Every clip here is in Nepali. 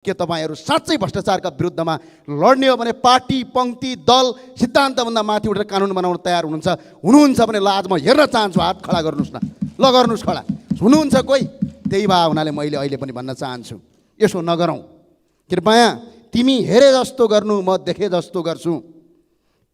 के तपाईहरु साँच्चै भ्रष्टाचारका विरुद्धमा लड्ने हो भने पार्टी पंक्ति दल सिद्धान्तभन्दा माथि उठेर कानुन बनाउन तयार हुनुहुन्छ भने ल आज म हेर्न चाहन्छु, हात खडा गर्नुस् न, ल गर्नुस् खडा, हुनुहुन्छ कोही? त्यही भए हुनाले मैले अहिले पनि भन्न चाहन्छु, यसो नगरौँ। कृपया तिमी हेरे जस्तो गर्नु म देखे जस्तो गर्छु,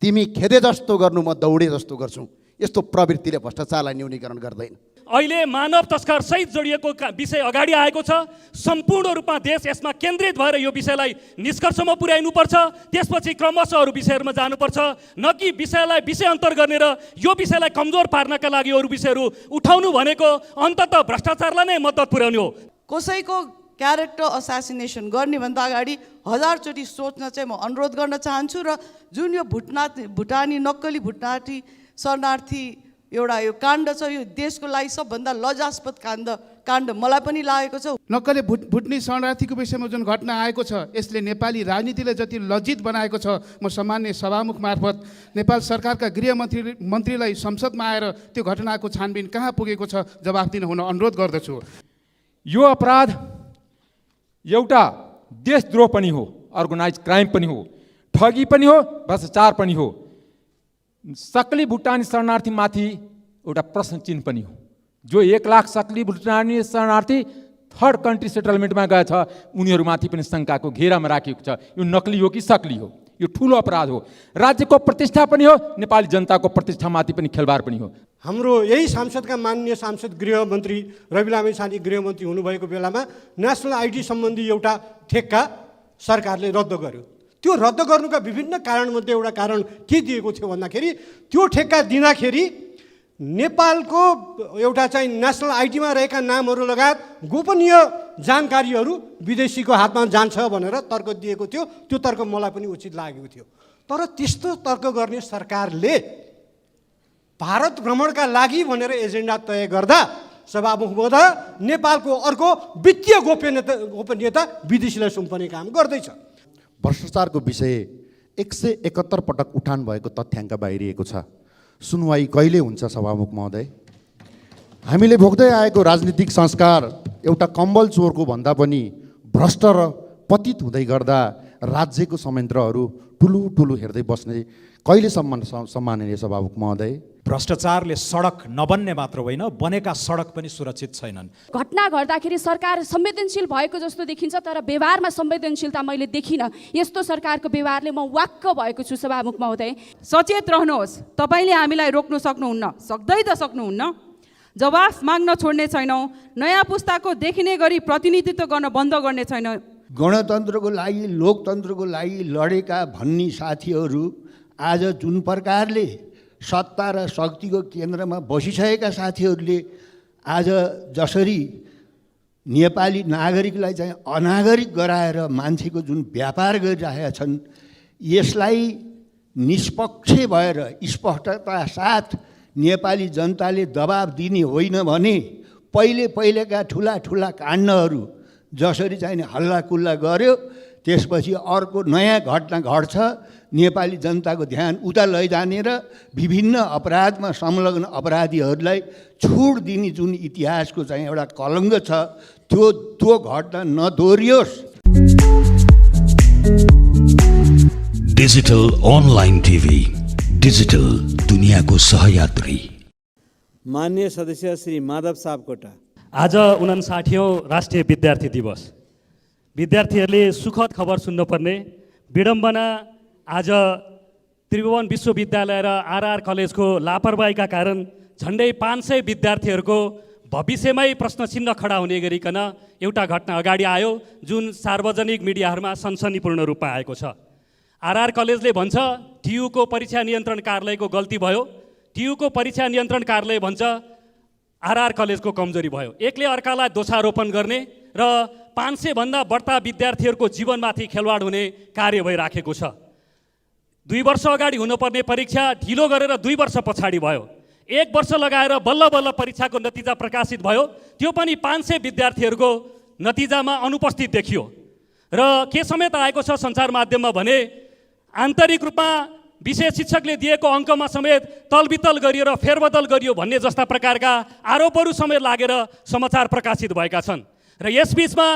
तिमी खेदे जस्तो गर्नु म दौडे जस्तो गर्छु। यस्तो प्रवृत्तिले भ्रष्टाचारलाई न्यूनीकरण गर्दैन। अहिले मानव तस्कर सहित जोडिएको विषय अगाडि आएको छ। सम्पूर्ण रूपमा देश यसमा केन्द्रित भएर यो विषयलाई निष्कर्षमा पुर्याइनुपर्छ। त्यसपछि क्रमशः अरू विषयहरूमा जानुपर्छ, न कि विषयलाई विषय अन्तर गर्ने र यो विषयलाई कमजोर पार्नका लागि अरू विषयहरू उठाउनु भनेको अन्ततः भ्रष्टाचारलाई नै मद्दत पुर्याउने हो। कसैको क्यारेक्टर असासिनेसन गर्ने भन्दा अगाडि 1000 चोटि सोच्न चाहिँ म अनुरोध गर्न चाहन्छु। र जुन यो भुटानी नक्कली भुटानी शरणार्थी एउटा यो काण्ड छ, यो देशको लागि सबभन्दा लज्जास्पद काण्ड मलाई पनि लागेको छ। नक्कले भुटनी शरणार्थीको विषयमा जुन घटना आएको छ, यसले नेपाली राजनीतिलाई जति लज्जित बनाएको छ, म सामान्य सभामुख मार्फत नेपाल सरकारका गृहमन्त्रीलाई संसदमा आएर त्यो घटनाको छानबिन कहाँ पुगेको छ जवाफ दिन हुन अनुरोध गर्दछु। यो अपराध एउटा देशद्रोह पनि हो, अर्गनाइज क्राइम पनि हो, ठगी पनि हो, भ्रष्टाचार पनि हो। सक्ली भुटानी शरणार्थीमाथि एउटा प्रश्न चिन्ह पनि हो। जो 1 लाख सक्ली भुटानी शरणार्थी थर्ड कन्ट्री सेटलमेन्टमा गएछ, उनीहरूमाथि पनि शङ्काको घेरामा राखिएको छ। यो नक्ली हो कि सक्ली हो? यो ठुलो अपराध हो। राज्यको प्रतिष्ठा पनि हो, नेपाली जनताको प्रतिष्ठामाथि पनि खेलबाड पनि हो। हाम्रो यही सांसदका माननीय सांसद गृहमन्त्री रवि लामिछाने गृहमन्त्री हुनुभएको बेलामा नेसनल आइडी सम्बन्धी एउटा ठेक्का सरकारले रद्द गर्यो। त्यो रद्द गर्नुका विभिन्न कारणमध्ये एउटा कारण के दिएको थियो भन्दाखेरि त्यो ठेक्का दिँदाखेरि नेपालको एउटा चाहिँ नेसनल आइडीमा रहेका नामहरू लगायत गोपनीय जानकारीहरू विदेशीको हातमा जान्छ भनेर तर्क दिएको थियो। त्यो तर्क मलाई पनि उचित लागेको थियो। तर त्यस्तो तर्क गर्ने सरकारले भारत भ्रमणका लागि भनेर एजेन्डा तय गर्दा सभामुख महोदय नेपालको अर्को वित्तीय गोपनीयता विदेशीलाई सुम्पने काम गर्दैछ। भ्रष्टाचारको विषय 171 पटक उठान भएको तथ्याङ्क बाहिरिएको छ। सुनवाई कहिले हुन्छ सभामुख महोदय? हामीले भोग्दै आएको राजनीतिक संस्कार एउटा कम्बल चोरको भन्दा पनि भ्रष्ट र पतित हुँदै गर्दा राज्यको संयन्त्रहरू ठुलो हेर्दै बस्ने कहिलेसम्म सम्माननीय सभामुख महोदय? भ्रष्टाचारले सडक नबन्ने मात्र होइन, बनेका सडक पनि सुरक्षित छैनन्। घटना घट्दाखेरि सरकार संवेदनशील भएको जस्तो देखिन्छ, तर व्यवहारमा संवेदनशीलता मैले देखिनँ। यस्तो सरकारको व्यवहारले म वाक्क भएको छु सभामुख महोदय। सचेत रहनुहोस्, तपाईँले हामीलाई रोक्न सक्नुहुन्न, सक्दै त सक्नुहुन्न। जवाफ माग्न छोड्ने छैनौँ, नयाँ पुस्ताको देखिने गरी प्रतिनिधित्व गर्न बन्द गर्ने छैनौँ। गणतन्त्रको लागि लोकतन्त्रको लागि लडेका भन्ने साथीहरू आज जुन प्रकारले सत्ता र शक्तिको केन्द्रमा बसिसकेका साथीहरूले आज जसरी नेपाली नागरिकलाई चाहिँ अनागरिक गराएर मान्छेको जुन व्यापार गरिरहेका छन्, यसलाई निष्पक्ष भएर स्पष्टता साथ नेपाली जनताले दबाब दिने होइन भने पहिलेका ठुला काण्डहरू जसरी चाहिँ हल्लाकुल्ला गर्यो, त्यसपछि अर्को नयाँ घटना घट्छ, नेपाली जनताको ध्यान उता लैजाने र विभिन्न अपराधमा संलग्न अपराधीहरूलाई छुट दिने जुन इतिहासको चाहिँ एउटा कलङ्क छ, त्यो घटना नदोहोरियोस्। डिजिटल अनलाइन टिभी, डिजिटल दुनियाँको सहयात्री। माननीय सदस्य श्री माधव सापकोटा, आज 59औं राष्ट्रिय विद्यार्थी दिवस। विद्यार्थीहरूले सुखद खबर सुन्नुपर्ने विडम्बना, आज त्रिभुवन विश्वविद्यालय र आरआर कलेजको लापरवाहीका कारण झन्डै 500 विद्यार्थीहरूको भविष्यमै प्रश्न चिन्ह खडा हुने गरिकन एउटा घटना अगाडि आयो, जुन सार्वजनिक मिडियाहरूमा सनसनीपूर्ण रूपमा आएको छ। आरआर कलेजले भन्छ टियुको परीक्षा नियन्त्रण कार्यालयको गल्ती भयो, टियुको परीक्षा नियन्त्रण कार्यालय भन्छ आरआर कलेजको कमजोरी भयो। एकले अर्कालाई दोषारोपण गर्ने र 500 भन्दा बढ्ता विद्यार्थीहरूको जीवनमाथि खेलवाड हुने कार्य भइराखेको छ। 2 वर्ष अगाडि हुनुपर्ने परीक्षा ढिलो गरेर 2 वर्ष पछाडि भयो। 1 वर्ष लगाएर बल्ल परीक्षाको नतिजा प्रकाशित भयो, त्यो पनि 500 विद्यार्थीहरूको नतिजामा अनुपस्थित देखियो। र के समेत आएको छ सञ्चार माध्यममा भने आन्तरिक रूपमा विषय शिक्षकले दिएको अङ्कमा समेत तलबितल गरियो र फेरबदल गरियो भन्ने जस्ता प्रकारका आरोपहरू समेत लागेर समाचार प्रकाशित भएका छन्। र यसबीचमा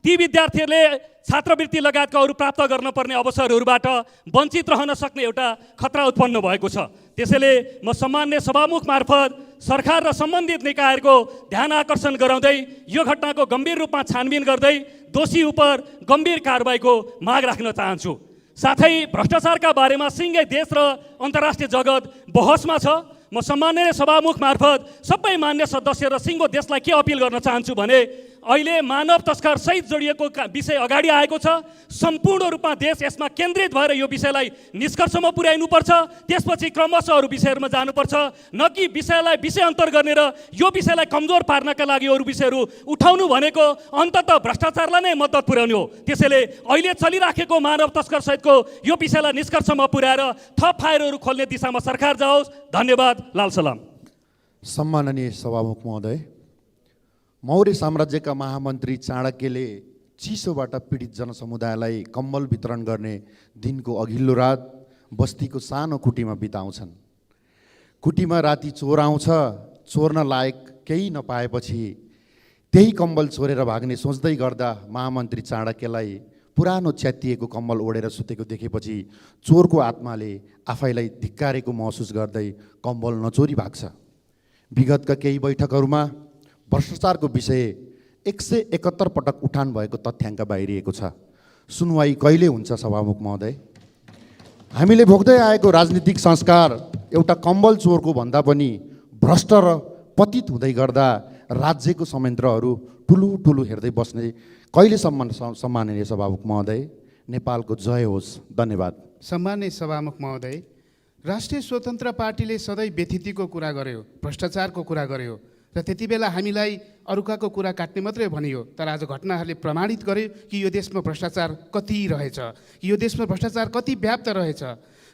ती विद्यार्थीहरूले छात्रवृत्ति लगायतका अरू प्राप्त गर्न पर्ने अवसरहरूबाट वञ्चित रहन सक्ने एउटा खतरा उत्पन्न भएको छ। त्यसैले म सम्मान्य सभामुख मार्फत सरकार र सम्बन्धित निकायहरूको ध्यान आकर्षण गराउँदै यो घटनाको गम्भीर रूपमा छानबिन गर्दै दोषी उप गम्भीर कारबाहीको माग राख्न चाहन्छु। साथै भ्रष्टाचारका बारेमा सिङ्गै देश र अन्तर्राष्ट्रिय जगत बहसमा छ। म सम्मान्य सभामुख मार्फत सबै मान्य सदस्य र सिङ्गो देशलाई के अपिल गर्न चाहन्छु भने अहिले मानव तस्कर सहित जोडिएको विषय अगाडि आएको छ। सम्पूर्ण रूपमा देश यसमा केन्द्रित भएर यो विषयलाई निष्कर्षमा पुर्याइनुपर्छ। त्यसपछि क्रमशः अरू विषयहरूमा जानुपर्छ, न कि विषयलाई विषय अन्तर गर्ने र यो विषयलाई कमजोर पार्नका लागि अरू विषयहरू उठाउनु भनेको अन्ततः भ्रष्टाचारलाई नै मद्दत पुर्याउने हो। त्यसैले अहिले चलिराखेको मानव तस्कर सहितको यो विषयलाई निष्कर्षमा पुर्याएर थप फाइलहरू खोल्ने दिशामा सरकार जाओस्। धन्यवाद। लाल सलाम। सम्माननीय सभामुख महोदय, मौर्य साम्राज्यका महामन्त्री चाणक्यले चिसोबाट पीडित जनसमुदायलाई कम्बल वितरण गर्ने दिनको अघिल्लो रात बस्तीको सानो कुटीमा बिताउँछन्। कुटीमा राति चोर आउँछ, चोर्न लायक केही नपाएपछि त्यही कम्बल चोरेर भाग्ने सोच्दै गर्दा महामन्त्री चाणक्यलाई पुरानो च्यातिएको कम्बल ओढेर सुतेको देखेपछि चोरको आत्माले आफैलाई धिक्कारेको महसुस गर्दै कम्बल नचोरी भाग्छ। विगतका केही बैठकहरूमा भ्रष्टाचारको विषय 171 पटक उठान भएको तथ्याङ्क बाहिरिएको छ। सुनवाई कहिले हुन्छ सभामुख महोदय? हामीले भोग्दै आएको राजनीतिक संस्कार एउटा कम्बल चोरको भन्दा पनि भ्रष्ट र पतित हुँदै गर्दा राज्यको संयन्त्रहरू ठुलो ठुलो हेर्दै बस्ने कहिलेसम्म? सम्माननीय सभामुख महोदय, नेपालको जय होस्। धन्यवाद। सम्माननीय सभामुख महोदय, राष्ट्रिय स्वतन्त्र पार्टीले सधैँ व्यथितिको कुरा गर्यो, भ्रष्टाचारको कुरा गर्यो र त्यति बेला हामीलाई अरूकाको कुरा काट्ने मात्रै भनियो। तर आज घटनाहरूले प्रमाणित गर्यो कि यो देशमा भ्रष्टाचार कति रहेछ, कि यो देशमा भ्रष्टाचार कति व्याप्त रहेछ।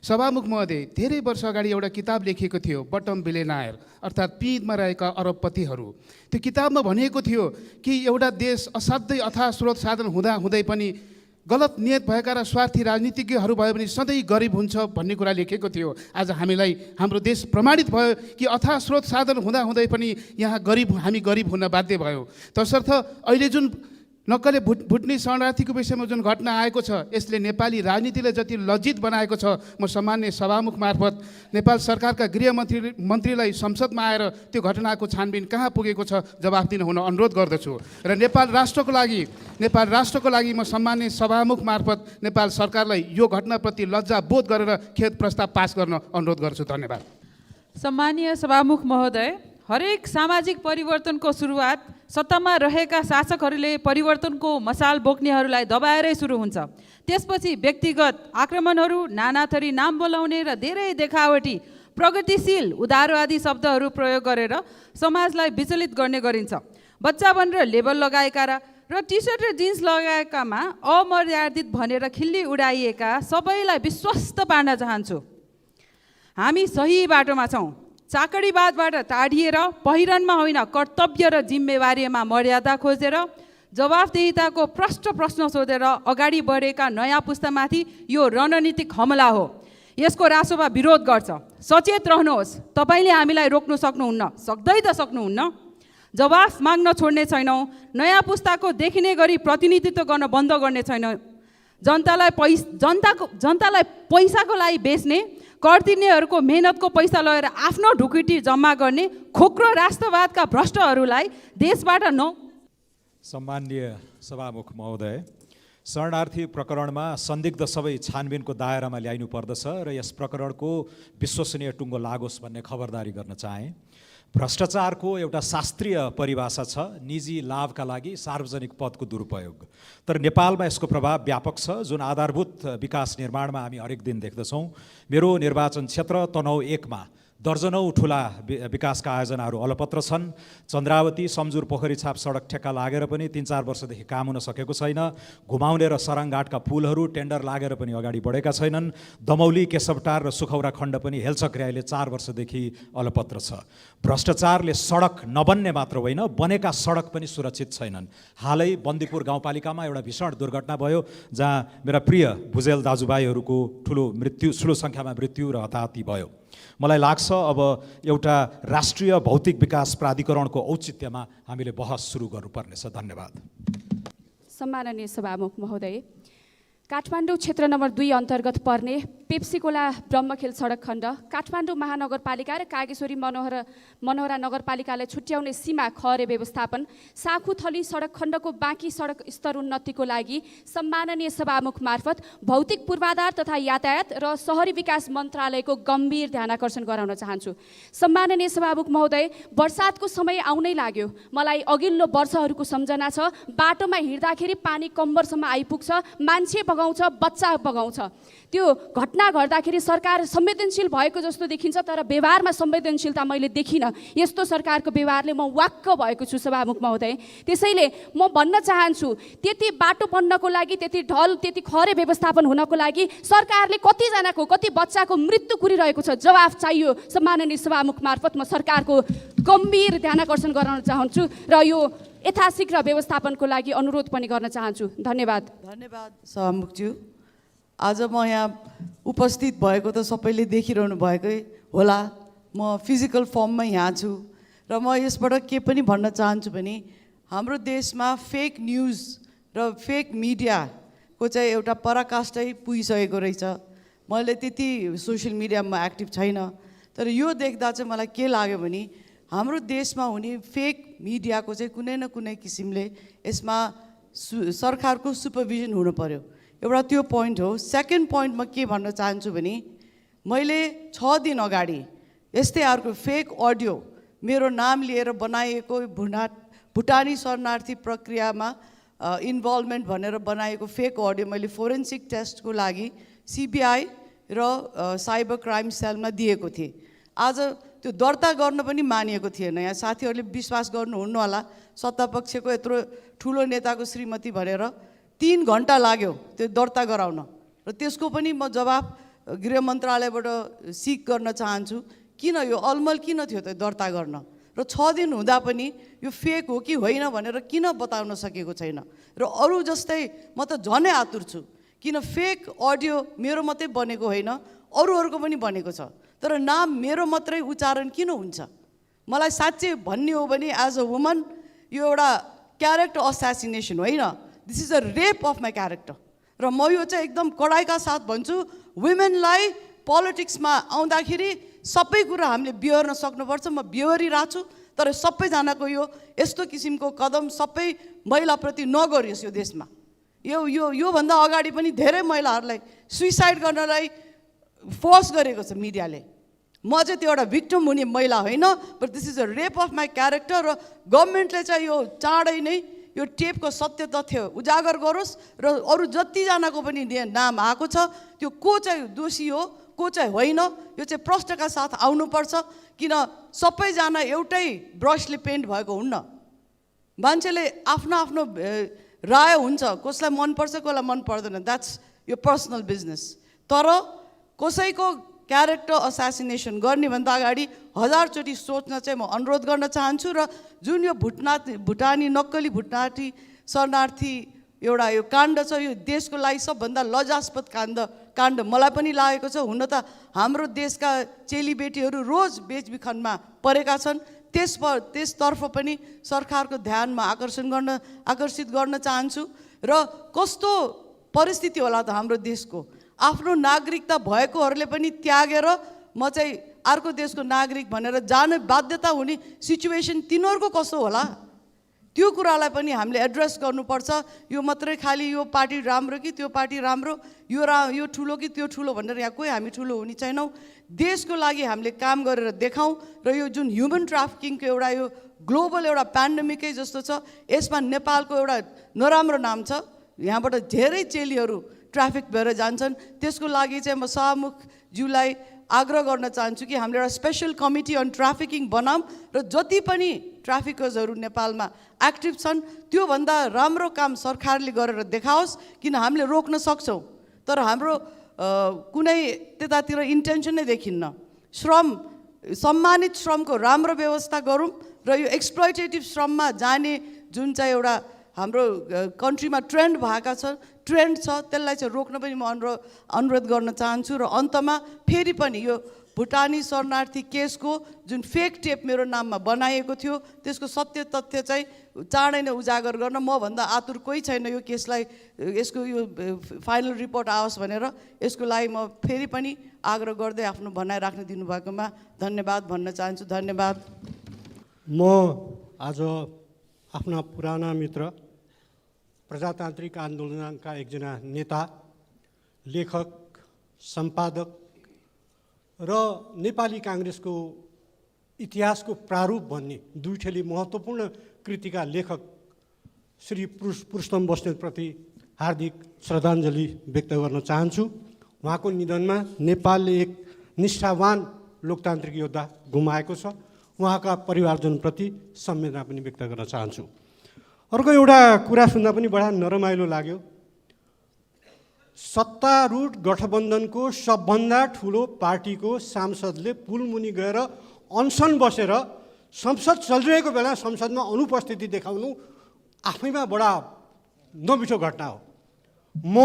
सभामुख महोदय, धेरै वर्ष अगाडि एउटा किताब लेखिएको थियो, बटम बिलियनायर, अर्थात् पिँधमा रहेका अरबपतिहरू। त्यो किताबमा भनिएको थियो कि एउटा देश असाध्यै अथाह स्रोत साधन हुँदा हुँदै पनि गलत नियत भएका र स्वार्थी राजनीतिज्ञहरू भयो भने सधैँ गरिब हुन्छ भन्ने कुरा लेखेको थियो। आज हामीलाई हाम्रो देश प्रमाणित भयो कि अथाह स्रोत साधन हुँदा हुँदै पनि यहाँ हामी गरिब हुन बाध्य भयो। तसर्थ अहिले जुन नक्कले भुट्ने शरणार्थीको विषयमा जुन घटना आएको छ, यसले नेपाली राजनीतिलाई जति लज्जित बनाएको छ, म सम्मान्य सभामुख मार्फत नेपाल सरकारका गृहमन्त्रीलाई संसदमा आएर त्यो घटनाको छानबिन कहाँ पुगेको छ जवाफ दिन हुन अनुरोध गर्दछु। र नेपाल राष्ट्रको लागि म सम्मान्य सभामुख मार्फत नेपाल सरकारलाई यो घटनाप्रति लज्जा बोध गरेर खेद प्रस्ताव पास गर्न अनुरोध गर्छु। धन्यवाद। सम्मानीय सभामुख महोदय, हरेक सामाजिक परिवर्तनको सुरुवात सत्तामा रहेका शासकहरूले परिवर्तनको मसाल बोक्नेहरूलाई दबाएरै सुरु हुन्छ। त्यसपछि व्यक्तिगत आक्रमणहरू, नानाथरी नाम बोलाउने र धेरै देखावटी प्रगतिशील उदारवादी शब्दहरू प्रयोग गरेर समाजलाई विचलित गर्ने गरिन्छ। बच्चा भनेर लेबल लगाएका र टी सर्ट र जिन्स लगाएकामा अमर्यादित भनेर खिल्ली उडाइएका सबैलाई विश्वस्त पार्न चाहन्छु। हामी सही बाटोमा छौँ। चाकडीवादबाट टाढिएर पहिरनमा होइन कर्तव्य र जिम्मेवारीमा मर्यादा खोजेर जवाफदेहिताको प्रश्न सोधेर अगाडि बढेका नयाँ पुस्तामाथि यो रणनीतिक हमला हो। यसको रासोमा विरोध गर्छ। सचेत रहनुहोस्, तपाईँले हामीलाई रोक्नु सक्नुहुन्न। जवाफ माग्न छोड्ने छैनौँ। नयाँ पुस्ताको देखिने गरी प्रतिनिधित्व गर्न बन्द गर्ने छैनौँ। जनतालाई पैसाको लागि बेच्ने, कर तिर्नेहरूको मेहनतको पैसा लगेर आफ्नो ढुकुटी जम्मा गर्ने खोक्रो राष्ट्रवादका भ्रष्टहरूलाई देशबाट सम्माननीय सभामुख महोदय, शरणार्थी प्रकरणमा संदिग्ध सबै छानबिनको दायरामा ल्याइनु पर्दछ र यस प्रकरणको विश्वसनीय टुङ्गो लागोस् भन्ने खबरदारी गर्न चाहे। भ्रष्टाचारको एउटा शास्त्रीय परिभाषा छ, निजी लाभका लागि सार्वजनिक पदको दुरुपयोग। तर नेपालमा यसको प्रभाव व्यापक छ, जुन आधारभूत विकास निर्माणमा हामी हरेक दिन देख्दछौँ। मेरो निर्वाचन क्षेत्र तनहुँ 1 मा दर्जनौँ ठुला विकासका आयोजनाहरू अलपत्र छन्। चन्द्रावती सम्जुर पोखरी छाप सडक ठेक्का लागेर पनि 3-4 वर्षदेखि काम हुन सकेको छैन। घुमाउने र सराङघाटका पुलहरू टेन्डर लागेर पनि अगाडि बढेका छैनन्। दमौली, केशवटार र सुखौरा खण्ड पनि हेलचक्र्याइले 4 वर्षदेखि अलपत्र छ। भ्रष्टाचारले सडक नबन्ने मात्र होइन, बनेका सडक पनि सुरक्षित छैनन्। हालै बन्दीपुर गाउँपालिकामा एउटा भीषण दुर्घटना भयो जहाँ मेरा प्रिय भुजेल दाजुभाइहरूको ठुलो सङ्ख्यामा मृत्यु र हताहती भयो। मलाई लाग्छ अब एउटा राष्ट्रिय भौतिक विकास प्राधिकरणको औचित्यमा हामीले बहस सुरु गर्नुपर्नेछ। धन्यवाद। सम्माननीय सभामुख महोदय, काठमाडौँ क्षेत्र नम्बर 2 अन्तर्गत पर्ने पेप्सीकोला ब्रह्मखेल सडक खण्ड काठमाडौँ महानगरपालिका र कागेश्वरी मनोहरा नगरपालिकालाई छुट्याउने सीमा खहरे व्यवस्थापन साखुथली सडक खण्डको बाँकी सडक स्तर उन्नतिको लागि सम्माननीय सभामुख मार्फत भौतिक पूर्वाधार तथा यातायात र शहरी विकास मन्त्रालयको गम्भीर ध्यानाकर्षण गराउन चाहन्छु। सम्माननीय सभामुख महोदय, बर्सातको समय आउनै लाग्यो। मलाई अघिल्लो वर्षहरूको सम्झना छ। बाटोमा हिँड्दाखेरि पानी कम्मरसम्म आइपुग्छ, मान्छे बगाउँछ, बच्चा बगाउँछ। त्यो घटना घट्दाखेरि सरकार संवेदनशील भएको जस्तो देखिन्छ, तर व्यवहारमा संवेदनशीलता मैले देखिनँ। यस्तो सरकारको व्यवहारले म वाक्क भएको छु सभामुख महोदय। त्यसैले म भन्न चाहन्छु, त्यति बाटो बन्नको लागि, त्यति ढल, त्यति खहरे व्यवस्थापन हुनको लागि सरकारले कतिजनाको, कति बच्चाको मृत्यु कुरिरहेको छ, जवाफ चाहियो। सम्माननीय सभामुख मार्फत म सरकारको गम्भीर ध्यानाकर्षण गराउन चाहन्छु र यो यथाशीघ्र व्यवस्थापनको लागि अनुरोध पनि गर्न चाहन्छु। धन्यवाद। धन्यवाद सभामुखज्यू। आज म यहाँ उपस्थित भएको त सबैले देखिरहनु भएकै होला। म फिजिकल फर्ममै यहाँ छु र म यसबाट के पनि भन्न चाहन्छु भने हाम्रो देशमा फेक न्युज र फेक मिडियाको चाहिँ एउटा पराकाष्ठै पुगिसकेको रहेछ। मैले त्यति सोसियल मिडियामा एक्टिभ छैन, तर यो देख्दा चाहिँ मलाई के लाग्यो भने हाम्रो देशमा हुने फेक मिडियाको चाहिँ कुनै न कुनै किसिमले यसमा सरकारको सुपरभिजन हुनु पर्यो। एउटा त्यो पोइन्ट हो। सेकेन्ड पोइन्ट म के भन्न चाहन्छु भने मैले 6 दिन अगाडि यस्तै अर्को फेक अडियो मेरो नाम लिएर बनाइएको भुटानी शरणार्थी प्रक्रियामा इन्भल्भमेन्ट भनेर बनाएको फेक अडियो मैले फोरेन्सिक टेस्टको लागि CBI र साइबर क्राइम सेलमा दिएको थिएँ। आज त्यो दर्ता गर्न पनि मानिएको थिएन। यहाँ साथीहरूले विश्वास गर्नुहुन्न होला, सत्तापक्षको यत्रो ठुलो नेताको श्रीमती भनेर 3 घन्टा लाग्यो त्यो दर्ता गराउन र त्यसको पनि म जवाफ गृह मन्त्रालयबाट सिक गर्न चाहन्छु। किन यो अलमल किन थियो त्यो दर्ता गर्न र 6 दिन हुँदा पनि यो फेक हो कि होइन भनेर किन बताउन सकेको छैन। र अरू जस्तै म त झनै आतुर छु, किन फेक अडियो मेरो मात्रै बनेको होइन, अरूहरूको पनि बनेको छ, तर नाम मेरो मात्रै उच्चारण किन हुन्छ? मलाई साँच्चै भन्ने हो भने एज अ वुमन यो एउटा क्यारेक्टर असासिनेसन होइन, this is a rape of my character. र म यो चाहिँ एकदम कडाइका साथ भन्छु, वुमेनलाई पोलिटिक्समा आउँदाखेरि सबै कुरा हामीले बिहोर्न सक्नुपर्छ। म बिहोरिरहेको छु, तर सबैजनाको यस्तो किसिमको कदम सबै महिलाप्रति नगरियोस् यो देशमा। योभन्दा अगाडि पनि धेरै महिलाहरूलाई सुइसाइड गर्नलाई फोर्स गरेको छ मिडियाले। म चाहिँ त्यो एउटा भिक्टिम हुने महिला होइन, but this is a rape of my character. र गभर्मेन्टले चाहिँ यो चाँडै नै यो टेपको सत्य तथ्य उजागर गरोस् र अरू जतिजनाको पनि नाम आएको छ त्यो को चाहिँ दोषी हो, को चाहिँ होइन, यो चाहिँ प्रश्नका साथ आउनुपर्छ। किन सबैजना एउटै ब्रसले पेन्ट भएको हुन्न। मान्छेले आफ्नो आफ्नो राय हुन्छ, कसलाई मनपर्छ कसलाई मन पर्दैन, द्याट्स यो पर्सनल बिजनेस। तर कसैको क्यारेक्टर असासिनेसन गर्ने भन्दा अगाडि 1000 चोटि सोच्न चाहिँ म अनुरोध गर्न चाहन्छु। र जुन यो भुटानी नक्कली भुटानी शरणार्थी एउटा यो काण्ड छ, यो देशको लागि सबभन्दा लज्जास्पद काण्ड मलाई पनि लागेको छ। हुन त हाम्रो देशका चेलीबेटीहरू रोज बेचबिखनमा परेका छन्, त्यसतर्फ पनि सरकारको ध्यानमा आकर्षित गर्न चाहन्छु। र कस्तो परिस्थिति होला त हाम्रो देशको, आफ्नो नागरिकता भएकोहरूले पनि त्यागेर म चाहिँ अर्को देशको नागरिक भनेर जाने बाध्यता हुने सिचुएसन तिनीहरूको कस्तो होला, त्यो कुरालाई पनि हामीले एड्रेस गर्नुपर्छ। यो मात्रै खालि यो पार्टी राम्रो कि त्यो पार्टी राम्रो, यो ठुलो कि त्यो ठुलो भनेर यहाँ कोही हामी ठुलो हुने छैनौँ। देशको लागि हामीले काम गरेर देखाउँ। र यो जुन ह्युमन ट्राफिकिङको एउटा यो ग्लोबल एउटा पेन्डेमिकै जस्तो छ, यसमा नेपालको एउटा नराम्रो नाम छ। यहाँबाट धेरै चेलीहरू ट्राफिक भएर जान्छन्। त्यसको लागि चाहिँ म सभामुखज्यूलाई आग्रह गर्न चाहन्छु कि हामीले एउटा स्पेसल कमिटी अन ट्राफिकिङ बनाऊँ र जति पनि ट्राफिकर्सहरू नेपालमा एक्टिभ छन् त्योभन्दा राम्रो काम सरकारले गरेर देखाओस्। किन हामीले रोक्न सक्छौँ, तर हाम्रो कुनै त्यतातिर इन्टेन्सन नै देखिन्न। सम्मानित श्रमको राम्रो व्यवस्था गरौँ र यो एक्सप्लोइटेटिभ श्रममा जाने जुन चाहिँ एउटा हाम्रो कन्ट्रीमा ट्रेन्ड छ त्यसलाई चाहिँ रोक्न पनि म अनुरोध गर्न चाहन्छु। र अन्तमा फेरि पनि यो भुटानी शरणार्थी केसको जुन फेक टेप मेरो नाममा बनाइएको थियो त्यसको सत्य तथ्य चाहिँ चाँडै नै उजागर गर्न मभन्दा आतुर कोही छैन यो केसलाई, यसको यो फाइनल रिपोर्ट आओस् भनेर। यसको लागि म फेरि पनि आग्रह गर्दै आफ्नो भनाइ राख्न दिनुभएकोमा धन्यवाद भन्न चाहन्छु। धन्यवाद। म आज आफ्ना पुराना मित्र, प्रजातान्त्रिक आन्दोलनका एकजना नेता, लेखक, सम्पादक र नेपाली काङ्ग्रेसको इतिहासको प्रारूप भन्ने दुईटै महत्त्वपूर्ण कृतिका लेखक श्री पुरुषोत्तम बस्नेतप्रति हार्दिक श्रद्धाञ्जली व्यक्त गर्न चाहन्छु। उहाँको निधनमा नेपालले एक निष्ठावान लोकतान्त्रिक योद्धा गुमाएको छ। उहाँका परिवारजनप्रति संवेदना पनि व्यक्त गर्न चाहन्छु। अर्को एउटा कुरा सुन्दा पनि बडा नरमाइलो लाग्यो। सत्तारूढ गठबन्धनको सबभन्दा ठुलो पार्टीको सांसदले पुलमुनि गएर अनसन बसेर संसद चलिरहेको बेला संसदमा अनुपस्थिति देखाउनु आफैमा बडा नमिठो घटना हो। म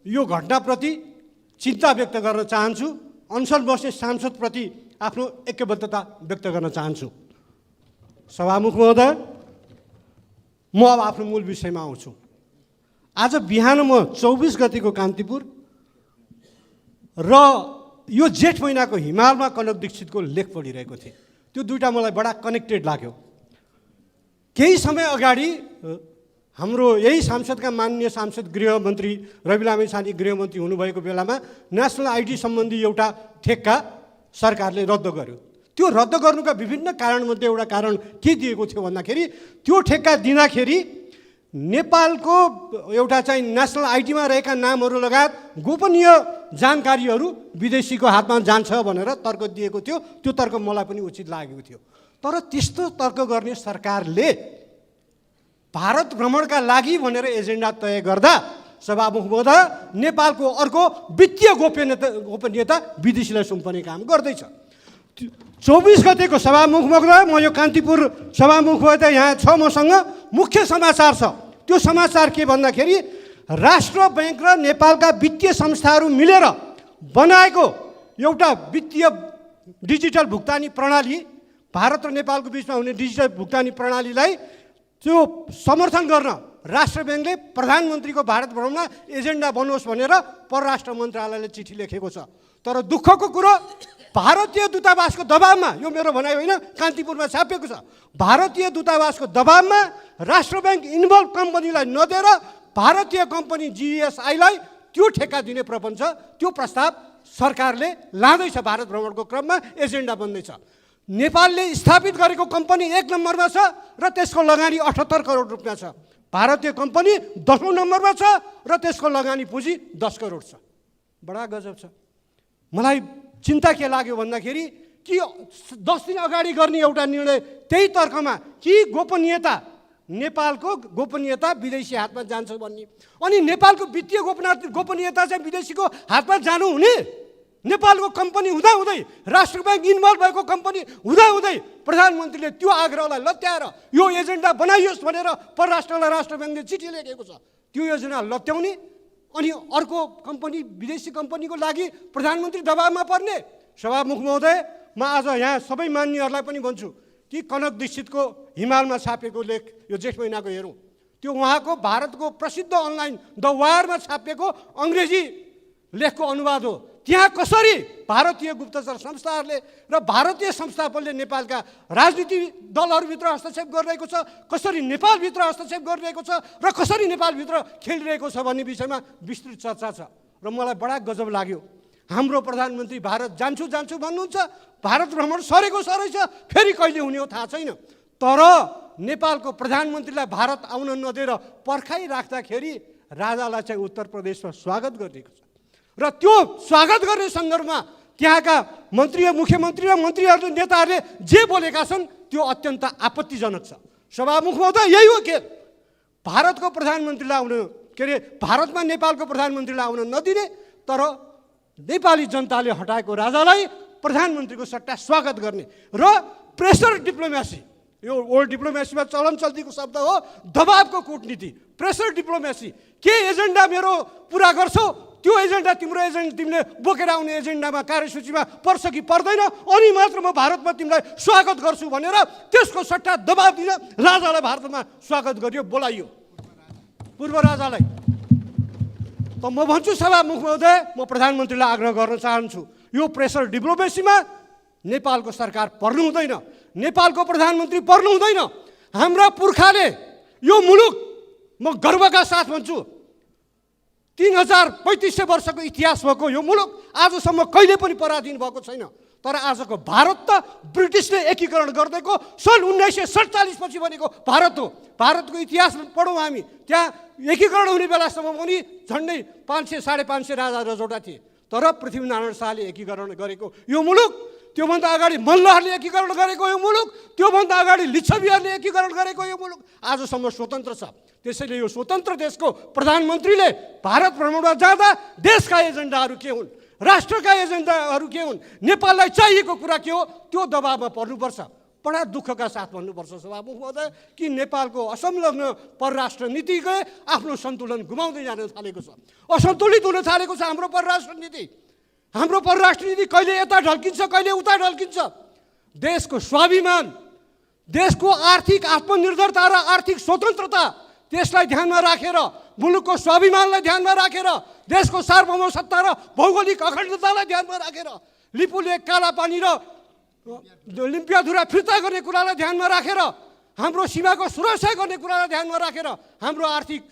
यो घटनाप्रति चिन्ता व्यक्त गर्न चाहन्छु। अनसन बस्ने सांसदप्रति आफ्नो ऐक्यबद्धता व्यक्त गर्न चाहन्छु। सभामुख महोदय, म अब आफ्नो मूल विषयमा आउँछु। आज बिहान म 24 गतिको कान्तिपुर र यो जेठ महिनाको हिमालमा कनक दीक्षितको लेख पढिरहेको थिएँ। त्यो दुईटा मलाई बडा कनेक्टेड लाग्यो। केही समय अगाडि हाम्रो यही सांसदका माननीय सांसद गृहमन्त्री रवि लामिछाने गृहमन्त्री हुनुभएको बेलामा नेसनल आइडी सम्बन्धी एउटा ठेक्का सरकारले रद्द गर्यो। त्यो रद्द गर्नुका विभिन्न कारणमध्ये एउटा कारण के दिएको थियो भन्दाखेरि त्यो ठेक्का दिँदाखेरि नेपालको एउटा चाहिँ नेसनल आइडीमा रहेका नामहरू लगायत गोपनीय जानकारीहरू विदेशीको हातमा जान्छ भनेर तर्क दिएको थियो। त्यो तर्क मलाई पनि उचित लागेको थियो। तर त्यस्तो तर्क गर्ने सरकारले भारत भ्रमणका लागि भनेर एजेन्डा तय गर्दा सभामुख महोदय नेपालको अर्को वित्तीय गोपनीयता विदेशीलाई सुम्पने काम गर्दैछ। 24 गतेको सभामुख महोदय, म यो कान्तिपुर सभामुख महोदय यहाँ छ, मसँग मुख्य समाचार छ। त्यो समाचार के भन्दाखेरि राष्ट्र बैंक र नेपालका वित्तीय संस्थाहरू मिलेर बनाएको एउटा वित्तीय डिजिटल भुक्तानी प्रणाली, भारत र नेपालको बिचमा हुने डिजिटल भुक्तानी प्रणालीलाई त्यो समर्थन गर्न राष्ट्र बैंकले प्रधानमन्त्रीको भारत भ्रमणमा एजेन्डा बनोस् भनेर परराष्ट्र मन्त्रालयले चिठी लेखेको छ। तर दुःखको कुरो, भारतीय दूतावासको दबावमा, यो मेरो भनाइ होइन, कान्तिपुरमा छापिएको छ, भारतीय दूतावासको दबावमा राष्ट्र बैंक इन्भल्भ कम्पनीलाई नदिएर भारतीय कम्पनी जिएसआईलाई त्यो ठेक्का दिने प्रपञ्च, त्यो प्रस्ताव सरकारले लाँदैछ। भारत भ्रमणको क्रममा एजेन्डा बन्दैछ। नेपालले स्थापित गरेको कम्पनी 1 नम्बरमा छ र त्यसको लगानी 78 करोड रुपियाँ छ। भारतीय कम्पनी 10औं नम्बरमा छ र त्यसको लगानी पुँजी 10 करोड छ। बडा गजब छ। मलाई चिन्ता के लाग्यो भन्दाखेरि कि 10 दिन अगाडि गर्ने एउटा निर्णय त्यही तर्कमा कि गोपनीयता, नेपालको गोपनीयता विदेशी हातमा जान्छ भन्ने, अनि नेपालको वित्तीय गोपनीयता चाहिँ विदेशीको हातमा जानु हुने, नेपालको कम्पनी हुँदाहुँदै, राष्ट्र बैंक इन्भल्भ भएको कम्पनी हुँदाहुँदै प्रधानमन्त्रीले त्यो आग्रहलाई लत्याएर यो एजेन्डा बनाइयोस् भनेर परराष्ट्रलाई राष्ट्र बैंकले चिठी लेखेको छ। त्यो योजना लत्याउने अनि अर्को कम्पनी, विदेशी कम्पनीको लागि प्रधानमन्त्री दबावमा पर्ने। सभामुख महोदय, म आज यहाँ सबै मान्यहरूलाई पनि भन्छु कि कनक दीक्षितको हिमालमा छापेको लेख यो जेठ महिनाको हेरौँ। त्यो उहाँको भारतको प्रसिद्ध अनलाइन द वायरमा छापिएको अङ्ग्रेजी लेखको अनुवाद हो। त्यहाँ कसरी भारतीय गुप्तचर संस्थाहरूले र भारतीय संस्थापनले नेपालका राजनीतिक दलहरूभित्र हस्तक्षेप गरिरहेको छ, कसरी नेपालभित्र हस्तक्षेप गरिरहेको छ र कसरी नेपालभित्र खेलिरहेको छ भन्ने विषयमा विस्तृत चर्चा छ। र मलाई बडा गजब लाग्यो। हाम्रो प्रधानमन्त्री भारत जान्छु जान्छु भन्नुहुन्छ, भारत भ्रमण सरेको सरै छ, फेरि कहिले हुने हो थाहा छैन। तर नेपालको प्रधानमन्त्रीलाई भारत आउन नदिएर पर्खाइराख्दाखेरि राजालाई चाहिँ उत्तर प्रदेशमा स्वागत गरिएको छ। र त्यो स्वागत गर्ने सन्दर्भमा त्यहाँका मन्त्री, मुख्यमन्त्री र मन्त्रीहरूले, नेताहरूले जे बोलेका छन् त्यो अत्यन्त आपत्तिजनक छ। सभामुख महोदय, यही हो के भारतको प्रधानमन्त्रीलाई आउन, के अरे भारतमा नेपालको प्रधानमन्त्रीलाई आउन नदिने, तर नेपाली जनताले हटाएको राजालाई प्रधानमन्त्रीको सट्टा स्वागत गर्ने र प्रेसर डिप्लोमेसी, यो ओल्ड डिप्लोमेसीमा चलन चल्तीको शब्द हो, दबावको कूटनीति, प्रेसर डिप्लोमेसी। के एजेन्डा मेरो पुरा गर्छौ त्यो एजेन्डा तिमीले बोकेर आउने एजेन्डामा कार्यसूचीमा पर्छ कि पर्दैन, अनि मात्र म भारतमा तिमीलाई स्वागत गर्छु भनेर त्यसको सट्टा दबाब दिन राजालाई भारतमा स्वागत गरियो, बोलाइयो पूर्व राजालाई। त म भन्छु सभामुख महोदय, म प्रधानमन्त्रीलाई आग्रह गर्न चाहन्छु, यो प्रेसर डिप्लोमेसीमा नेपालको सरकार पर्नु हुँदैन, नेपालको प्रधानमन्त्री पर्नु हुँदैन। हाम्रा पुर्खाले यो मुलुक, म गर्वका साथ भन्छु, 3500 वर्षको इतिहास भएको यो मुलुक आजसम्म कहिले पनि पराधीन भएको छैन। तर आजको भारत त ब्रिटिसले एकीकरण गरिदिएको सन् 1947 पछि बनेको भारत हो। भारतको इतिहास पढौँ हामी, त्यहाँ एकीकरण हुने बेलासम्म पनि झन्डै 500 साढे 500 राजा रजौटा थिए। तर पृथ्वीनारायण शाहले एकीकरण गरेको यो मुलुक, त्योभन्दा अगाडि मल्लहरूले एकीकरण गरेको यो मुलुक, त्योभन्दा अगाडि लिच्छवीहरूले एकीकरण गरेको यो मुलुक आजसम्म स्वतन्त्र छ। त्यसैले यो स्वतन्त्र देशको प्रधानमन्त्रीले भारत भ्रमणमा जाँदा देशका एजेन्डाहरू के हुन्, राष्ट्रका एजेन्डाहरू के हुन्, नेपाललाई चाहिएको कुरा के हो, त्यो दबावमा पर्नुपर्छ। बडा दुःखका साथ भन्नुपर्छ सभामुख महोदय कि नेपालको असंलग्न परराष्ट्र नीतिले आफ्नो सन्तुलन गुमाउँदै जान थालेको छ, असन्तुलित हुन थालेको छ हाम्रो परराष्ट्र नीति। हाम्रो परराष्ट्र नीति कहिले यता ढल्किन्छ, कहिले उता ढल्किन्छ। देशको स्वाभिमान, देशको आर्थिक आत्मनिर्भरता र आर्थिक स्वतन्त्रता, त्यसलाई ध्यानमा राखेर, मुलुकको स्वाभिमानलाई ध्यानमा राखेर, देशको सार्वभौमसत्ता र भौगोलिक अखण्डतालाई ध्यानमा राखेर, लिपुलेक, कालापानी र लिम्पियाधुरा फिर्ता गर्ने कुरालाई ध्यानमा राखेर, हाम्रो सीमाको सुरक्षा गर्ने कुरालाई ध्यानमा राखेर, हाम्रो आर्थिक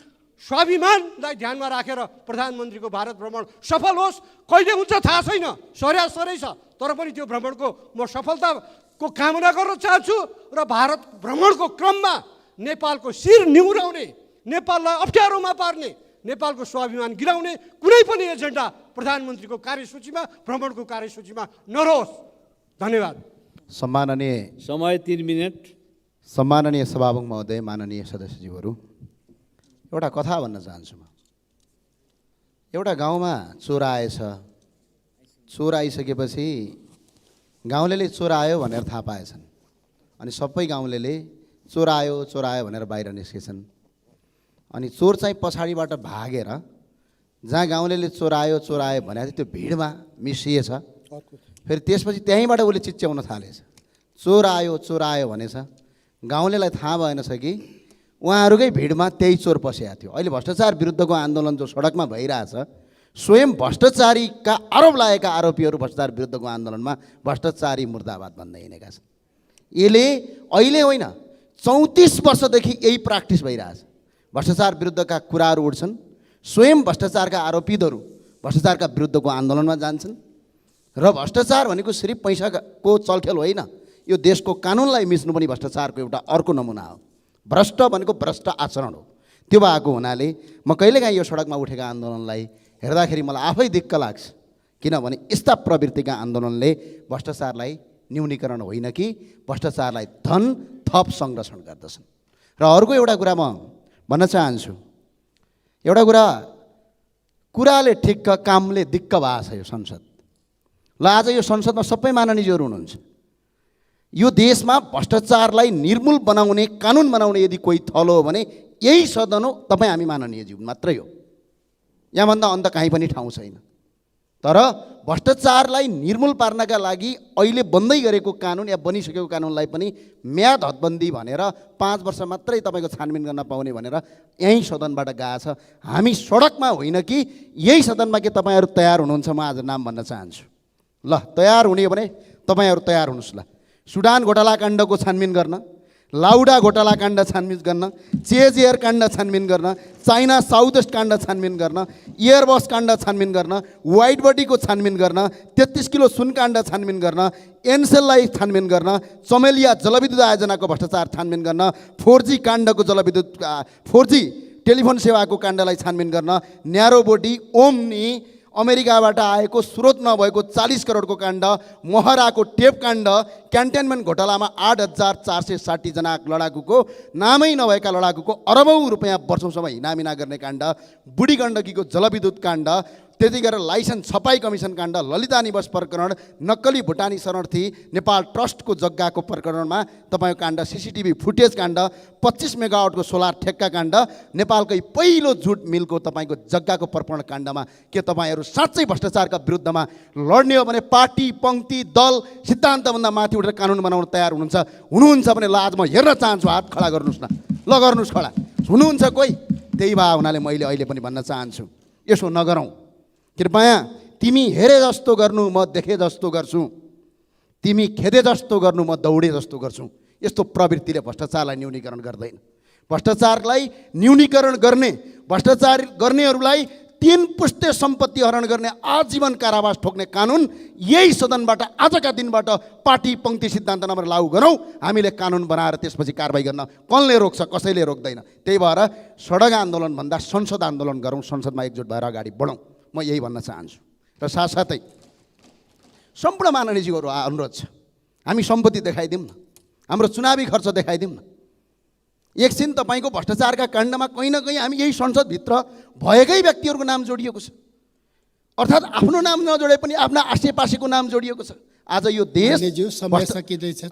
स्वाभिमानलाई ध्यानमा राखेर प्रधानमन्त्रीको भारत भ्रमण सफल होस्। कहिले हुन्छ थाहा छैन, सरै छ, तर पनि त्यो भ्रमणको म सफलताको कामना गर्न चाहन्छु र भारत भ्रमणको क्रममा नेपालको शिर निहुराउने, नेपाललाई अप्ठ्यारोमा पार्ने, नेपालको स्वाभिमान गिराउने कुनै पनि एजेन्डा प्रधानमन्त्रीको कार्यसूचीमा, भ्रमणको कार्यसूचीमा नरहोस्। धन्यवाद। सम्माननीय समय 3 मिनट। सम्माननीय सभामुख महोदय, माननीय सदस्यज्यूहरू, एउटा कथा भन्न चाहन्छु म। एउटा गाउँमा चोर आएछ, चोर आइसकेपछि गाउँलेले चोर आयो भनेर थाहा पाएछन्, अनि सबै गाउँलेले चोर आयो भनेर बाहिर निस्केछन्। अनि चोर चाहिँ पछाडिबाट भागेर जहाँ गाउँलेले चोर आयो भनेको थियो त्यो भिडमा मिसिएछ। फेरि त्यसपछि त्यहीँबाट उसले चिच्याउन थालेछ, चोर आयो भनेछ। गाउँलेलाई थाहा भएनछ कि उहाँहरूकै भिडमा त्यही चोर पसेको थियो। अहिले भ्रष्टाचार विरुद्धको आन्दोलन जो सडकमा भइरहेछ, स्वयं भ्रष्टाचारीका आरोप लागेका आरोपीहरू भ्रष्टाचार विरुद्धको आन्दोलनमा भ्रष्टाचारी मुर्दाबाद भन्दै हिँडेका छन्। यसले अहिले होइन, 34 वर्षदेखि यही प्र्याक्टिस भइरहेछ। भ्रष्टाचार विरुद्धका कुराहरू उठ्छन्, स्वयं भ्रष्टाचारका आरोपितहरू भ्रष्टाचारका विरुद्धको आन्दोलनमा जान्छन्। र भ्रष्टाचार भनेको सिर्फ पैसाको चलखेल होइन, यो देशको कानुनलाई मिच्नु पनि भ्रष्टाचारको एउटा अर्को नमुना हो। भ्रष्ट भनेको भ्रष्ट आचरण हो। त्यो भएको हुनाले म कहिलेकाहीँ यो सडकमा उठेका आन्दोलनलाई हेर्दाखेरि मलाई आफै दिक्क लाग्छ, किनभने यस्ता प्रवृत्तिका आन्दोलनले भ्रष्टाचारलाई न्यूनीकरण होइन कि भ्रष्टाचारलाई धन थप संरक्षण गर्दछन्। र अर्को एउटा कुरा म भन्न चाहन्छु, एउटा कुराले ठिक्क कामले दिक्क भएको छ यो संसद। ल आज यो संसदमा सबै माननीयज्यूहरू हुनुहुन्छ। यो देशमा भ्रष्टाचारलाई निर्मूल बनाउने, कानुन बनाउने यदि कोही थलो हो भने यही सदन हो, तपाईँ हामी माननीयज्यू मात्रै हो। यहाँभन्दा अन्त कहीँ पनि ठाउँ छैन। तर भ्रष्टाचारलाई निर्मूल पार्नका लागि अहिले बन्दै गरेको कानुन या बनिसकेको कानुनलाई पनि म्याद हदबन्दी भनेर 5 वर्ष मात्रै तपाईँको छानबिन गर्न पाउने भनेर यहीँ सदनबाट गएछ। हामी सडकमा होइन कि यही सदनमा के तपाईँहरू तयार हुनुहुन्छ? म आज नाम भन्न चाहन्छु। ल तयार हुने हो भने तपाईँहरू तयार हुनुहोस्। ल सुडान घोटाला काण्डको छानबिन गर्न, लाउडा घोटाला काण्ड छानबिन गर्न, चेज एयर काण्ड छानबिन गर्न, चाइना साउथ वेस्ट काण्ड छानबिन गर्न, एयरबस काण्ड छानबिन गर्न, वाइट बडीको छानबिन गर्न, 33 किलो सुन काण्ड छानबिन गर्न, एनसेललाई छानबिन गर्न, चमेलिया जलविद्युत आयोजनाको भ्रष्टाचार छानबिन गर्न, 4G काण्डको 4G टेलिफोन सेवाको काण्डलाई छानबिन गर्न, न्यारो बोडी ओम्नी अमेरिकाबाट आएको स्रोत नभएको 40 करोडको काण्ड, मोहराको टेप काण्ड, क्यान्टनमेन्ट घोटालामा 8,460 जना लडाकुको, नामै नभएका लडाकुको अरबौँ रुपियाँ वर्षौँसम्म हिनामिना गर्ने काण्ड, बुढी गण्डकीको जलविद्युत काण्ड, त्यति गरेर लाइसेन्स छपाई कमिसन काण्ड, ललिता निवास प्रकरण, नक्कली भुटानी शरणार्थी नेपाल ट्रस्टको जग्गाको प्रकरणमा तपाईँको काण्ड, सिसिटिभी फुटेज काण्ड, 25 मेगावाटको सोलर ठेक्का काण्ड, नेपालकै पहिलो जुट मिलको तपाईँको जग्गाको प्रकरण काण्डमा के तपाईँहरू साँच्चै भ्रष्टाचारका विरुद्धमा लड्ने हो भने पार्टी पङ्क्ति दल सिद्धान्तभन्दा माथि उठेर कानुन बनाउन तयार हुनुहुन्छ भने ल आज म हेर्न चाहन्छु, हात खडा गर्नुहोस् न, ल गर्नुहोस् खडा। हुनुहुन्छ कोही? त्यही भए हुनाले मैले अहिले पनि भन्न चाहन्छु, यसो नगरौँ। कृपया तिमी हेरे जस्तो गर्नु, म देखे जस्तो गर्छु, तिमी खेदे जस्तो गर्नु, म दौडे जस्तो गर्छु। यस्तो प्रवृत्तिले भ्रष्टाचारलाई न्यूनीकरण गर्दैन। भ्रष्टाचारलाई न्यूनीकरण गर्ने, भ्रष्टाचार गर्नेहरूलाई 3 पुस्ते सम्पत्ति हरण गर्ने आजीवन कारावास ठोक्ने कानुन यही सदनबाट आजका दिनबाट पार्टी पङ्क्ति सिद्धान्त नम्बर लागू गरौँ। हामीले कानुन बनाएर त्यसपछि कारबाही गर्न कसले रोक्छ? कसैले रोक्दैन। त्यही भएर सडक आन्दोलनभन्दा संसद आन्दोलन गरौँ, संसदमा एकजुट भएर अगाडि बढौँ, म यही भन्न चाहन्छु। र साथसाथै सम्पूर्ण माननीयजीहरू अनुरोध छ, हामी सम्पत्ति देखाइदिउँ न, हाम्रो चुनावी खर्च देखाइदिउँ न। एकछिन तपाईँको भ्रष्टाचारका काण्डमा कहीँ न कहीँ हामी यही संसदभित्र भएकै व्यक्तिहरूको नाम जोडिएको छ, अर्थात् आफ्नो नाम नजोडे पनि आफ्ना आसेपासेको नाम जोडिएको छ। आज यो देश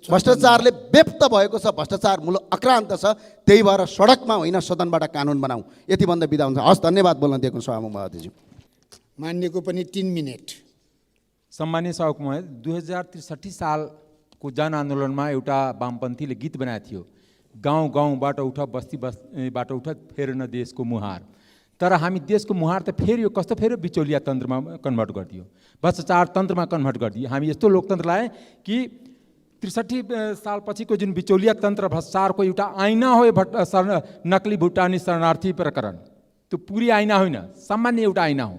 भ्रष्टाचारले व्यक्त भएको छ, भ्रष्टाचार मूल आक्रान्त छ। त्यही भएर सडकमा होइन सदनबाट कानुन बनाऊ। यति भन्दा बिदा हुन्छ। हस्, धन्यवाद बोल्न दिएको सभामुख महोदयज्यू। मान्यको पनि 3 मिनेट। सम्मानीय सभामुख महोदय, 2063 सालको जनआन्दोलनमा एउटा वामपन्थीले गीत बनाएको थियो, गाउँ गाउँबाट उठ, बस्ती बस्तीबाट उठ, फेर्न देशको मुहार। तर हामी देशको मुहार त फेरि यो कस्तो फेरि बिचौलिया तन्त्रमा कन्भर्ट गरिदियो, भ्रष्टाचार तन्त्रमा कन्भर्ट गरिदियो। हामी यस्तो लोकतन्त्र लाए कि 63 साल पछिको जुन बिचौलिया तन्त्र भ्रष्टाचारको एउटा ऐना हो नक्कली भुटानी शरणार्थी प्रकरण, त्यो पुरै ऐना होइन, सामान्य एउटा ऐना हो।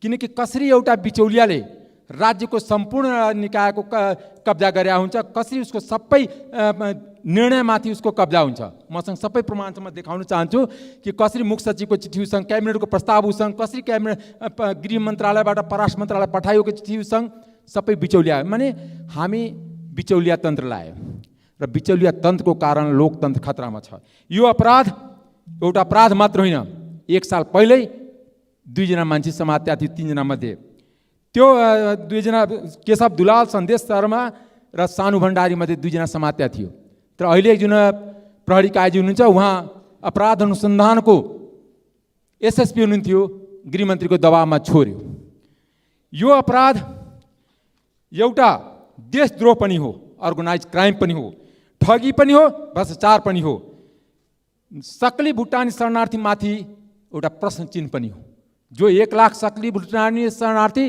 किनकि कसरी एउटा बिचौलियाले राज्यको सम्पूर्ण निकायको कब्जा गरे हुन्छ, कसरी उसको सबै निर्णयमाथि उसको कब्जा हुन्छ। मसँग सबै प्रमाण छ, म देखाउन चाहन्छु कि कसरी मुख्य सचिवको चिठी उसँग, क्याबिनेटको प्रस्ताव उसँग, कसरी क्याबिनेट गृह मन्त्रालयबाट परराष्ट्र मन्त्रालय पठाइएको चिठी उसँग, सबै बिचौलिया। माने हामी बिचौलिया तन्त्र लायो र बिचौलिया तन्त्रको कारण लोकतन्त्र खतरामा छ। यो अपराध एउटा अपराध मात्र होइन। 1 साल पहिल्यै 2 जना मान्छे समात्या थियो, 3 जना मध्ये। त्यो 2 जना केशव दुलाल, सन्देश शर्मा र सानु भण्डारी मध्ये 2 जना समात्या थियो। तर अहिले जुन प्रहरी काजी हुनुहुन्छ, उहाँ अपराध अनुसन्धानको एसएसपी हुनुहुन्थ्यो, गृहमन्त्रीको दबावमा छोड्यो। यो अपराध एउटा देशद्रोह पनि हो, अर्गनाइज क्राइम पनि हो, ठगी पनि हो, भ्रष्टाचार पनि हो। सक्ली भुटानी शरणार्थीमाथि एउटा प्रश्न चिन्ह पनि हो। जो 1 लाख सक्ली भुटानी शरणार्थी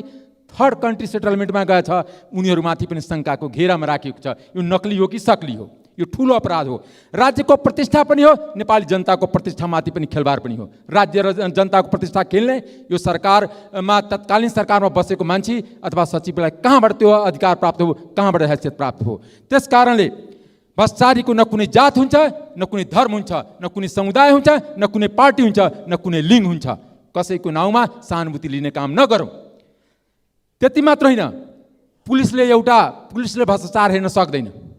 थर्ड कन्ट्री सेटलमेन्टमा गएछ, उनीहरूमाथि पनि शङ्काको घेरामा राखिएको छ। यो नक्ली हो कि सक्ली हो? यो ठुलो अपराध हो। राज्यको प्रतिष्ठा पनि हो, नेपाली जनताको प्रतिष्ठामाथि पनि खेलबाड पनि हो। राज्य र जनताको प्रतिष्ठा खेल्ने यो सरकारमा, तत्कालीन सरकारमा बसेको मान्छे अथवा सचिवलाई कहाँबाट त्यो अधिकार प्राप्त हो, कहाँबाट हैसियत प्राप्त हो? त्यस कारणले भ्रष्टाचारीको न कुनै जात हुन्छ, न कुनै धर्म हुन्छ, न कुनै समुदाय हुन्छ, न कुनै पार्टी हुन्छ, न कुनै लिङ्ग हुन्छ। कसैको नाउँमा सहानुभूति लिने काम नगरौँ। त्यति मात्र होइन, पुलिसले भ्रष्टाचार हेर्न सक्दैन।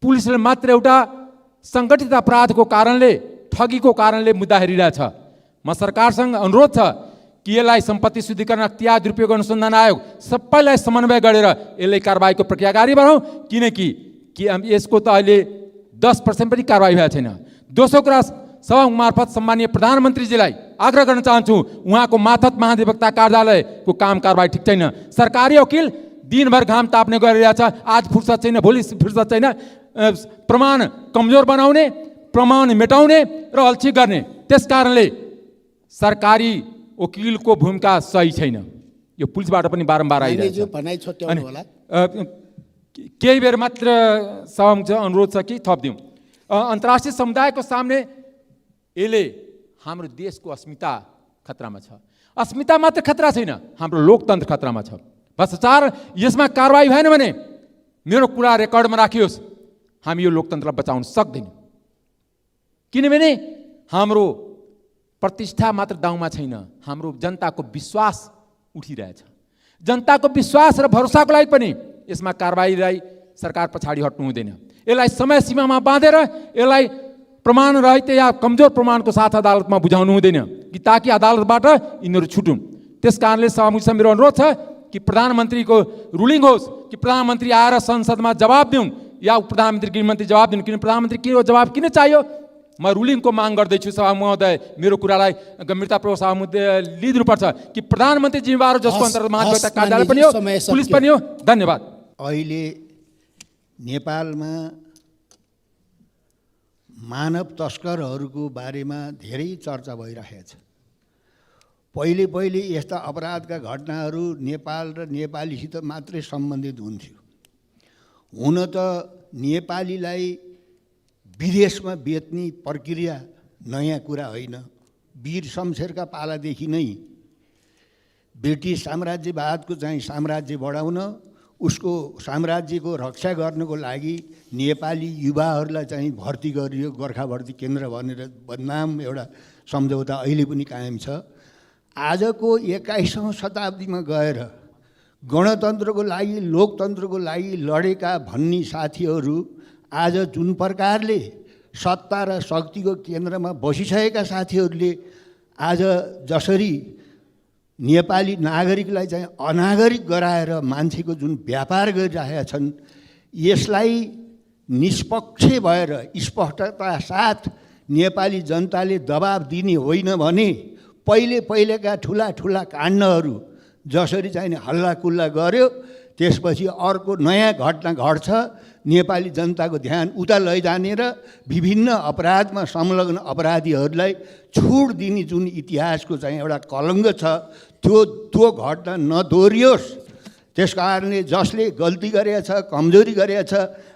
पुलिसले मात्र एउटा सङ्गठित अपराधको कारणले, ठगीको कारणले मुद्दा हेरिरहेछ। म सरकारसँग अनुरोध छ कि यसलाई सम्पत्ति शुद्धिकरण अख्तियार दुरुपयोग अनुसन्धान आयोग सबैलाई समन्वय गरेर यसलाई कारबाहीको प्रक्रिया अगाडि बढाउँ। किनकि यसको त अहिले 10% पनि कारबाही भएको छैन। दोस्रो कुरा, सभा मार्फत सम्मानीय प्रधानमन्त्रीजीलाई आग्रह गर्न चाहन्छु, उहाँको मातहत महाधिवक्ता कार्यालयको काम कारबाही ठिक छैन। सरकारी वकिल दिनभर घाम ताप्ने गरिरहेछ, आज फुर्सद छैन, भोलि फुर्सद छैन। प्रमाण कमजोर बनाउने, प्रमाण मेटाउने र अल्छी गर्ने। त्यस कारणले सरकारी वकिलको भूमिका सही छैन। यो पुलिसबाट पनि बारम्बार आइरहेछ। केही बेर मात्र सभामुख अनुरोध छ कि थपिदिउँ। अन्तर्राष्ट्रिय समुदायको सामने यसले हाम्रो देशको अस्मिता खतरामा छ। अस्मिता मात्र खतरा छैन, हाम्रो लोकतन्त्र खतरामा छ। भ्रष्टाचार यसमा कारबाही भएन भने मेरो कुरा रेकर्डमा राखियोस्, हामी यो लोकतन्त्रलाई बचाउन सक्दैनौँ। किनभने हाम्रो प्रतिष्ठा मात्र दाउमा छैन, हाम्रो जनताको विश्वास उठिरहेछ। जनताको विश्वास र भरोसाको लागि पनि यसमा कारबाहीलाई सरकार पछाडि हट्नु हुँदैन। यसलाई समय सीमामा बाँधेर यसलाई प्रमाण रहित या कमजोर प्रमाणको साथ अदालतमा बुझाउनु हुँदैन कि ताकि अदालतबाट यिनीहरू छुटुन्। त्यस कारणले सभामुखसँग मेरो अनुरोध छ कि प्रधानमन्त्रीको रुलिङ होस् कि प्रधानमन्त्री आएर संसदमा जवाब दिउन् या प्रधानमन्त्री गृहमन्त्री जवाब दिउन्। किन प्रधानमन्त्री के जवाब किन चाहियो? म रुलिङको माग गर्दैछु सभामुख महोदय, मेरो कुरालाई गम्भीरतापूर्वक सभामुख लिइदिनुपर्छ कि प्रधानमन्त्री जिम्मेवार जसको अन्तर्गत महाधिवक्ता कार्यालय पनि हो, पुलिस पनि हो। धन्यवाद। अहिले नेपालमा मानव तस्करहरूको बारेमा धेरै चर्चा भइरहेको छ। पहिले यस्ता अपराधका घटनाहरू नेपाल र नेपालीसित मात्रै सम्बन्धित हुन्थ्यो। हुन त नेपालीलाई विदेशमा बेच्ने प्रक्रिया नयाँ कुरा होइन। वीर शमशेरका पालादेखि नै ब्रिटिस साम्राज्यवादको चाहिँ साम्राज्य बढाउन, उसको साम्राज्यको रक्षा गर्नको लागि नेपाली युवाहरूलाई चाहिँ भर्ती गरियो, गोर्खा भर्ती केन्द्र भनेर बदनाम एउटा सम्झौता अहिले पनि कायम छ। आजको 21औं शताब्दीमा गएर गणतन्त्रको लागि, लोकतन्त्रको लागि लडेका भन्ने साथीहरू आज जुन प्रकारले सत्ता र शक्तिको केन्द्रमा बसिसकेका साथीहरूले आज जसरी नेपाली नागरिकलाई चाहिँ अनागरिक गराएर मान्छेको जुन व्यापार गरिरहेका छन्, यसलाई निष्पक्ष भएर स्पष्टता साथ नेपाली जनताले दबाब दिने होइन भने पहिलेका ठुला काण्डहरू जसरी चाहिँ हल्लाकुल्ला गर्यो, त्यसपछि अर्को नयाँ घटना घट्छ। नेपाली जनताको ध्यान उता लैजाने र विभिन्न अपराधमा संलग्न अपराधीहरूलाई छुट दिने जुन इतिहासको चाहिँ एउटा कलङ्क छ, त्यो घटना नदोहोरियोस्। त्यस कारणले जसले गल्ती गरेछ, कमजोरी गरेछ,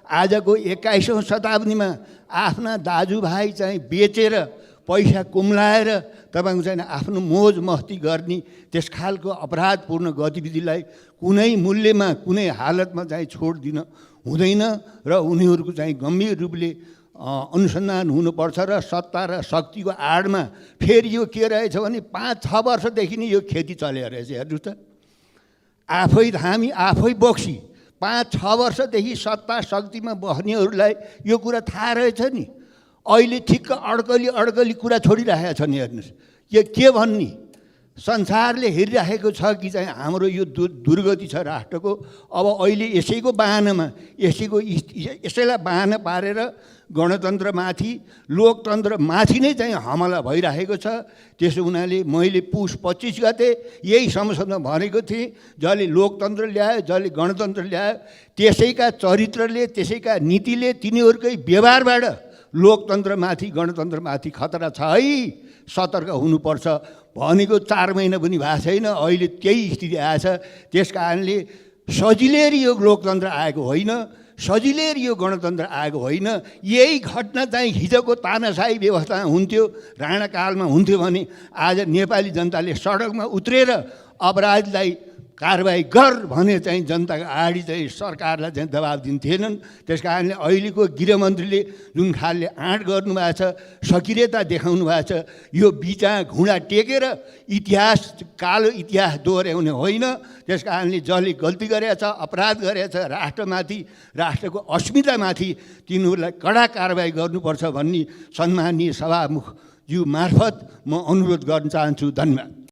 आजको 21औं शताब्दीमा आफ्ना दाजुभाइ चाहिँ बेचेर पैसा कुम्लाएर तपाईँको चाहिँ आफ्नो मोज मस्ती गर्ने त्यस खालको अपराधपूर्ण गतिविधिलाई कुनै मूल्यमा, कुनै हालतमा चाहिँ छोड दिन हुँदैन र उनीहरूको चाहिँ गम्भीर रूपले अनुसन्धान हुनुपर्छ। र सत्ता र शक्तिको आडमा फेरि यो के रहेछ भने 5-6 वर्षदेखि नै यो खेती चलेको रहेछ। हेर्नुहोस् त, आफै धामी आफै बोक्सी 5-6 वर्षदेखि सत्ता शक्तिमा बस्नेहरूलाई यो कुरा थाहा रहेछ नि। अहिले ठिक्क अड्कली कुरा छोडिरहेका छन्। हेर्नुहोस्, यो के भन्ने संसारले हेरिरहेको छ कि चाहिँ हाम्रो यो दुर्गति छ राष्ट्रको। अब अहिले यसैको बाहनामा, यसैलाई बाहना पारेर गणतन्त्रमाथि, लोकतन्त्रमाथि नै चाहिँ हमला भइरहेको छ। त्यसो हुनाले मैले पुस 25 गते यही संसदमा भनेको थिएँ, जसले लोकतन्त्र ल्यायो, जसले गणतन्त्र ल्यायो, त्यसैका चरित्रले, त्यसैका नीतिले, तिनीहरूकै व्यवहारबाट लोकतन्त्रमाथि, गणतन्त्रमाथि खतरा छ है, सतर्क हुनुपर्छ। भनेको 4 महिना पनि भएको छैन, अहिले त्यही स्थिति आएछ। त्यस कारणले सजिलै यो लोकतन्त्र आएको होइन, सजिलै यो गणतन्त्र आएको होइन। यही घटना चाहिँ हिजोको तानाशाही व्यवस्था हुन्थ्यो, राणाकालमा हुन्थ्यो भने आज नेपाली जनताले सडकमा उत्रेर अपराधलाई कारबाही गर भने चाहिँ जनताको आडी चाहिँ सरकारलाई चाहिँ दबाब दिन्थेनन्। त्यस कारणले अहिलेको गृहमन्त्रीले जुन खालले आँट गर्नुभएको छ, सक्रियता देखाउनु भएको छ, यो बिचा घुँडा टेकेर इतिहास, कालो इतिहास दोहोऱ्याउने होइन। त्यस कारणले जसले गल्ती गरेछ, अपराध गरेछ, राष्ट्रमाथि, राष्ट्रको अस्मितामाथि तिनीहरूलाई कडा कारबाही गर्नुपर्छ भन्ने सम्माननीय सभामुखज्यू मार्फत म अनुरोध गर्न चाहन्छु। धन्यवाद।